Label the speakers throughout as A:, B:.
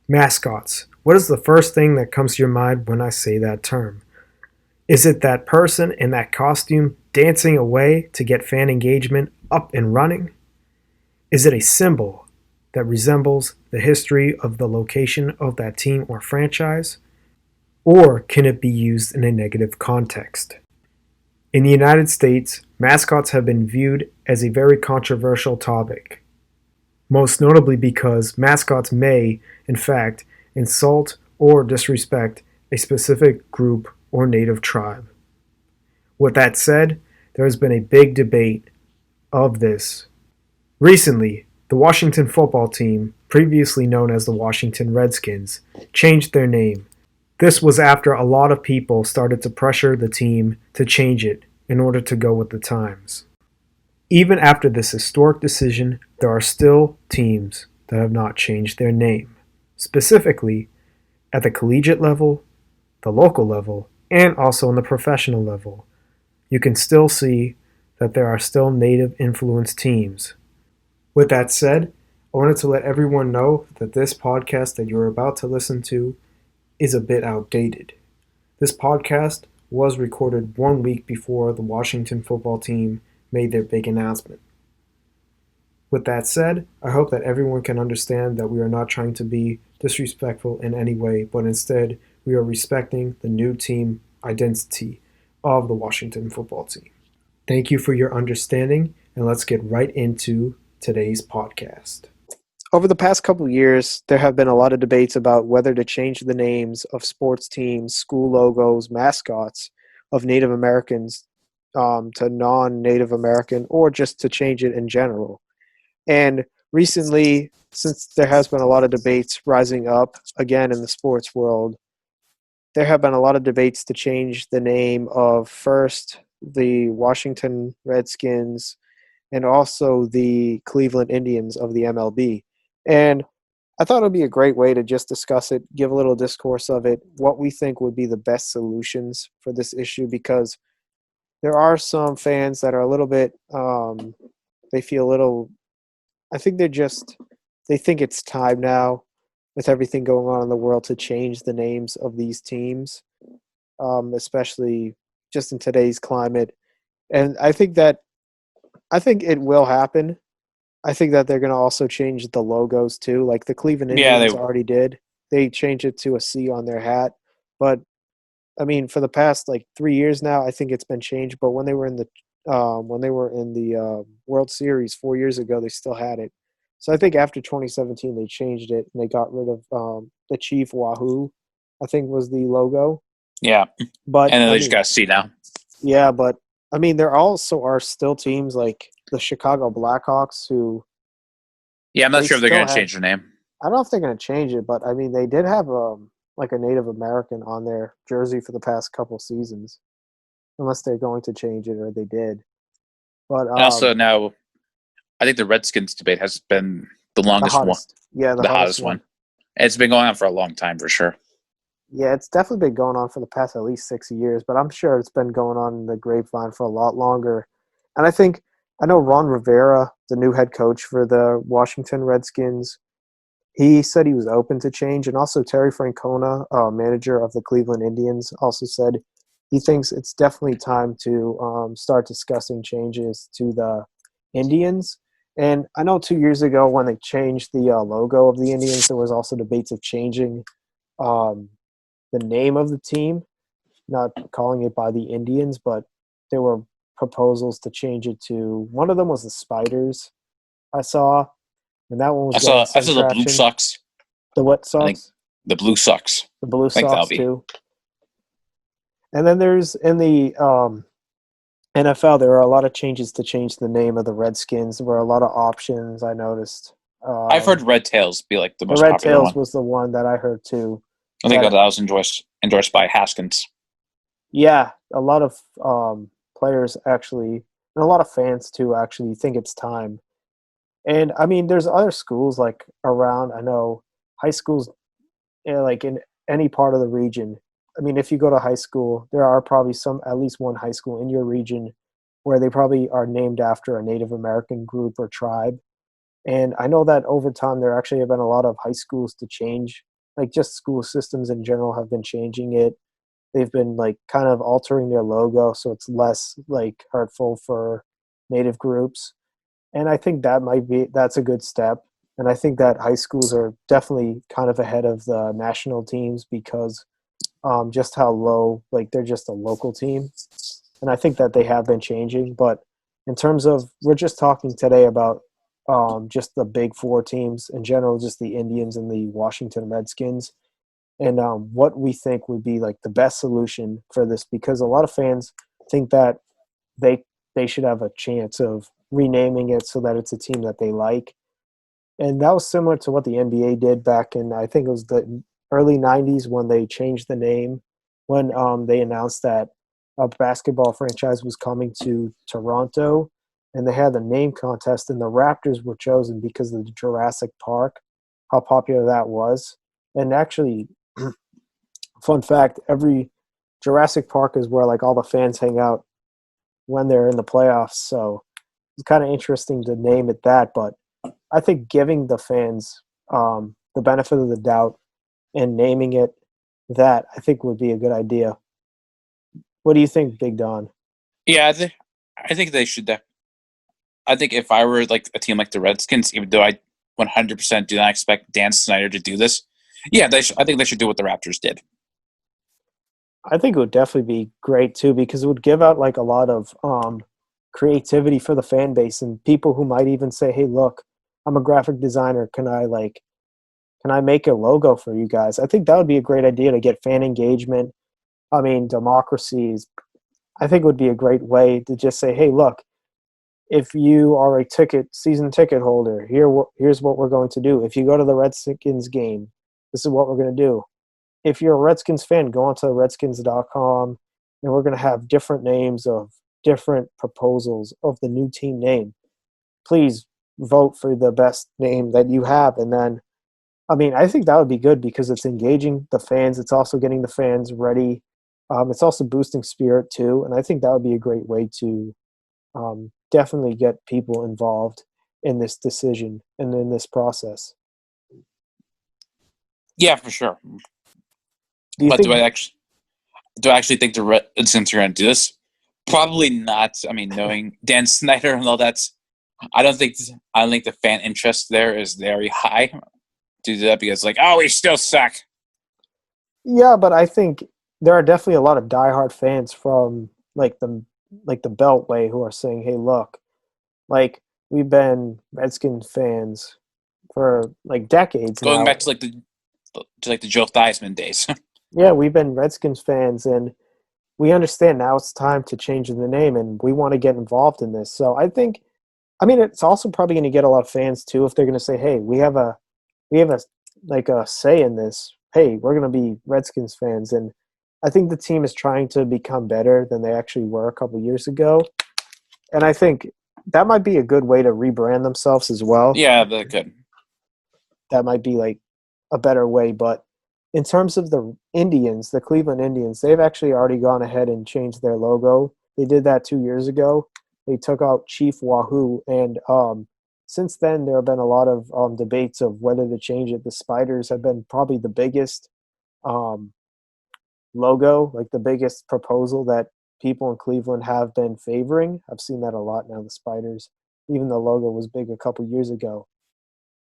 A: Mascots. What is the first thing that comes to your mind when I say that term? Is it that person in that costume dancing away to get fan engagement up and running? Is it a symbol that resembles the history of the location of that team or franchise? Or can it be used in a negative context? In the United States, mascots have been viewed as a very controversial topic, most notably because mascots may, in fact, insult or disrespect a specific group or native tribe. With that said, there has been a big debate of this. Recently, the Washington football team, previously known as the Washington Redskins, changed their name. This was after a lot of people started to pressure the team to change it in order to go with the times. Even after this historic decision, there are still teams that have not changed their name. Specifically, at the collegiate level, the local level, and also on the professional level, you can still see that there are still native influenced teams. With that said, I wanted to let everyone know that this podcast that you're about to listen to is a bit outdated. This podcast was recorded 1 week before the Washington football team made their big announcement. With that said, I hope that everyone can understand that we are not trying to be disrespectful in any way, but instead we are respecting the new team identity of the Washington football team. Thank you for your understanding, and let's get right into today's podcast.
B: Over the past couple of years, there have been a lot of debates about whether to change the names of sports teams, school logos, mascots of Native Americans to non-Native American, or just to change it in general. And recently, since there has been a lot of debates rising up again in the sports world, there have been a lot of debates to change the name of first the Washington Redskins and also the Cleveland Indians of the MLB. And I thought it would be a great way to just discuss it, give a little discourse of it, what we think would be the best solutions for this issue, because there are some fans that are a little bit, they feel a little, I think they think it's time now with everything going on in the world to change the names of these teams, especially just in today's climate. And I think it will happen. I think that they're going to also change the logos too. Like the Cleveland
C: Yeah,
B: Indians already did. They changed it to a C on their hat. But I mean, for the past like 3 years now, I think it's been changed. But when they were in the World Series 4 years ago, they still had it. So I think after 2017, they changed it and they got rid of the Chief Wahoo, I think was the logo.
C: yeah.
B: But
C: And then
B: I
C: they
B: mean,
C: just got a C now.
B: yeah, but I mean, there also are still teams like the Chicago Blackhawks who
C: Yeah, I'm not
B: they
C: sure if they're
B: still
C: going to
B: have.
C: change their name.
B: I don't know if they're going to change it, but I mean, they did have like a Native American on their jersey for the past couple seasons, unless they're going to change it or they did. But
C: And also now, I think the Redskins debate has been the
B: the
C: longest one,
B: hottest, yeah, the
C: the
B: hottest
C: hottest
B: one.
C: one. It's been going on for a long time for sure.
B: Yeah, it's definitely been going on for the past at least 6 years, but I'm sure it's been going on in the grapevine for a lot longer. And I know Ron Rivera, the new head coach for the Washington Redskins, he said he was open to change. And also Terry Francona, manager of the Cleveland Indians, also said he thinks it's definitely time to start discussing changes to the Indians. And I know 2 years ago when they changed the logo of the Indians, there was also debates of changing um, the name of the team, not calling it by the Indians, but there were proposals to change it to one of them was the Spiders I saw, and that one was getting
C: I
B: some
C: saw the Blue
B: traction.
C: Sox.
B: The what
C: I think
B: Sox?
C: the Blue Sox.
B: The Blue
C: I think that'll
B: Sox
C: be.
B: too. And then there's in the NFL, there are a lot of changes to change the name of the Redskins. There were a lot of options I noticed.
C: I've heard Red Tails be like the
B: The
C: most
B: Red
C: popular
B: Tails
C: one.
B: was the one that I heard too.
C: I think
B: That
C: that was endorsed by Haskins.
B: Yeah, a lot of players actually, and a lot of fans too, actually think it's time. And I mean, there's other schools like around. I know high schools, like in any part of the region. I mean, if you go to high school, there are probably at least one high school in your region where they probably are named after a Native American group or tribe. And I know that over time, there actually have been a lot of high schools to change like just school systems in general have been changing it. They've been like kind of altering their logo so it's less like hurtful for native groups. And I think that's a good step. And I think that high schools are definitely kind of ahead of the national teams because just how low, like they're just a local team. And I think that they have been changing. But in terms of, we're just talking today about just the big four teams in general, just the Indians and the Washington Redskins, and what we think would be like the best solution for this, because a lot of fans think that they they should have a chance of renaming it so that it's a team that they like. And that was similar to what the NBA did back in, I think it was the early 90s when they changed the name, when they announced that a basketball franchise was coming to Toronto, and they had the name contest, and the Raptors were chosen because of the Jurassic Park, how popular that was. And actually, fun fact, every Jurassic Park is where like all the fans hang out when they're in the playoffs. So it's kind of interesting to name it that, but I think giving the fans the benefit of the doubt and naming it that, I think would be a good idea. What do you think, Big Don?
C: Yeah, I think they should. I think if I were like a team like the Redskins, even though I 100% do not expect Dan Snyder to do this, yeah, I think they should do what the Raptors did.
B: I think it would definitely be great too because it would give out like a lot of creativity for the fan base and people who might even say, "Hey, look, I'm a graphic designer. Can I make a logo for you guys?" I think that would be a great idea to get fan engagement. I mean, democracies. I think it would be a great way to just say, "Hey, look, if you are a season ticket holder, here's what we're going to do. If you go to the Redskins game, this is what we're going to do. If you're a Redskins fan, go onto redskins.com, and we're going to have different names of different proposals of the new team name. Please vote for the best name that you have." And then, I mean, I think that would be good because it's engaging the fans. It's also getting the fans ready. It's also boosting spirit too. And I think that would be a great way to definitely get people involved in this decision and in this process.
C: Yeah, for sure.
B: Do you
C: But
B: think
C: do I actually think the Redskins are going to do this? Probably not. I mean, knowing Dan Snyder and all that, I don't think the fan interest there is very high to do that because like, oh, we still suck.
B: Yeah, but I think there are definitely a lot of diehard fans from like the Beltway who are saying, "Hey, look, like we've been Redskin fans for like decades
C: Going
B: now.
C: back to like the Joe Theismann days.
B: Yeah, we've been Redskins fans, and we understand now it's time to change the name, and we want to get involved in this." So I think, I mean, it's also probably going to get a lot of fans too if they're going to say, "Hey, we have a like a say in this. Hey, we're going to be Redskins fans." And I think the team is trying to become better than they actually were a couple years ago. And I think that might be a good way to rebrand themselves as well.
C: Yeah, they could.
B: That might be like a better way. But in terms of the Indians, the Cleveland Indians, they've actually already gone ahead and changed their logo. They did that 2 years ago. They took out Chief Wahoo, and since then there have been a lot of debates of whether to change it. The Spiders have been probably the biggest um, logo, like the biggest proposal that people in Cleveland have been favoring. I've seen that a lot now. The Spiders, even the logo was big a couple years ago.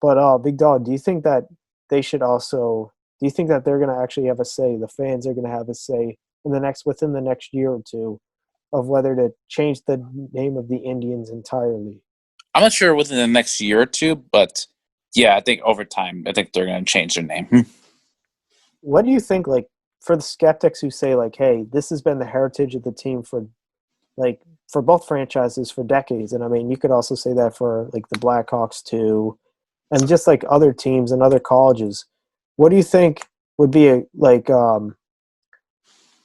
B: But Big Dog, do you think that they should also? Do you think that they're going to actually have a say? The fans are going to have a say within the next year or two of whether to change the name of the Indians entirely.
C: I'm not sure within the next year or two, but yeah, I think over time, I think they're going to change their name.
B: What do you think, like, for the skeptics who say, like, hey, this has been the heritage of the team like, for both franchises for decades, and I mean, you could also say that for, like, the Blackhawks too, and just, like, other teams and other colleges. What do you think would be,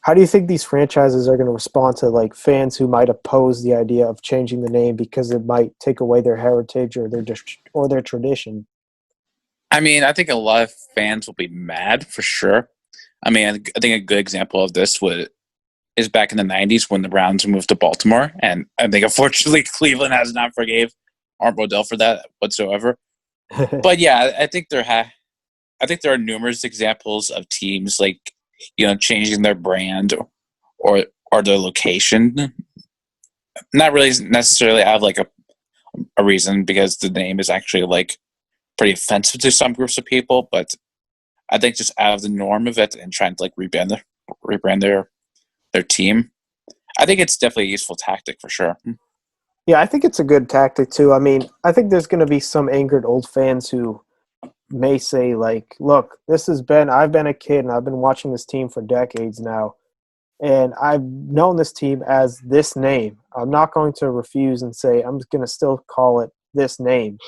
B: how do you think these franchises are going to respond to, like, fans who might oppose the idea of changing the name because it might take away their heritage or their tradition?
C: I mean, I think a lot of fans will be mad for sure. I mean, I think a good example of this is back in the '90s when the Browns moved to Baltimore, and I think unfortunately Cleveland has not forgave Art Modell for that whatsoever. But yeah, I think I think there are numerous examples of teams like changing their brand or their location. Not really necessarily have like a reason because the name is actually like pretty offensive to some groups of people, but I think just out of the norm of it and trying to like rebrand their team, I think it's definitely a useful tactic for sure.
B: Yeah, I think it's a good tactic too. I mean, I think there's going to be some angered old fans who may say like, "Look, I've been a kid and I've been watching this team for decades now, and I've known this team as this name. I'm not going to refuse and say I'm going to still call it this name."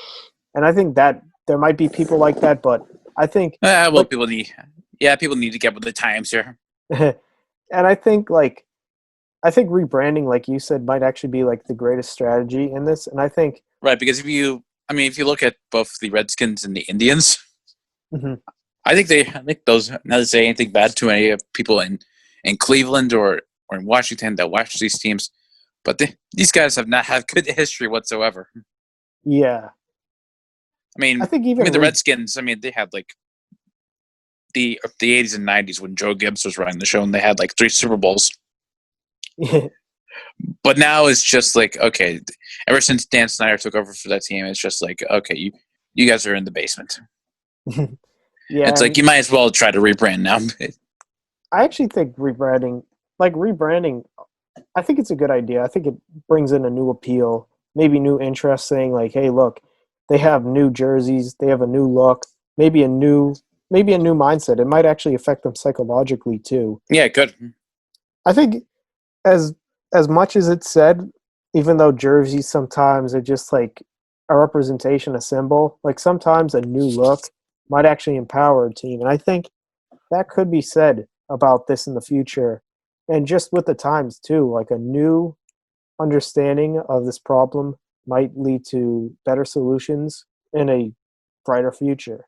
B: And I think that there might be people like that, but I think
C: Well,
B: like
C: people need to get with the times here,
B: and I think rebranding, like you said, might actually be like the greatest strategy in this. And I think,
C: right? Because if you look at both the Redskins and the Indians,
B: mhm,
C: I think those not to say anything bad to any of people in Cleveland or in Washington that watch these teams, but these guys have not had good history whatsoever.
B: yeah, I think
C: I
B: even
C: mean the Redskins. I mean they had like the 80s and 90s when Joe Gibbs was running the show, and they had like 3 Super Bowls. But now it's just like okay, ever since Dan Snyder took over for that team, it's just like okay, you guys are in the basement.
B: yeah,
C: It's like
B: and
C: you might as well try to rebrand now.
B: I actually think rebranding, I think it's a good idea. I think it brings in a new appeal, maybe new interest, saying like, "Hey, look, they have new jerseys, they have a new look, maybe a new mindset." It might actually affect them psychologically too.
C: Yeah, good.
B: I think as as much as it's said, even though jerseys sometimes are just like a representation, a symbol, like sometimes a new look might actually empower a team. And I think that could be said about this in the future. And just with the times too, like a new understanding of this problem might lead to better solutions in a brighter future.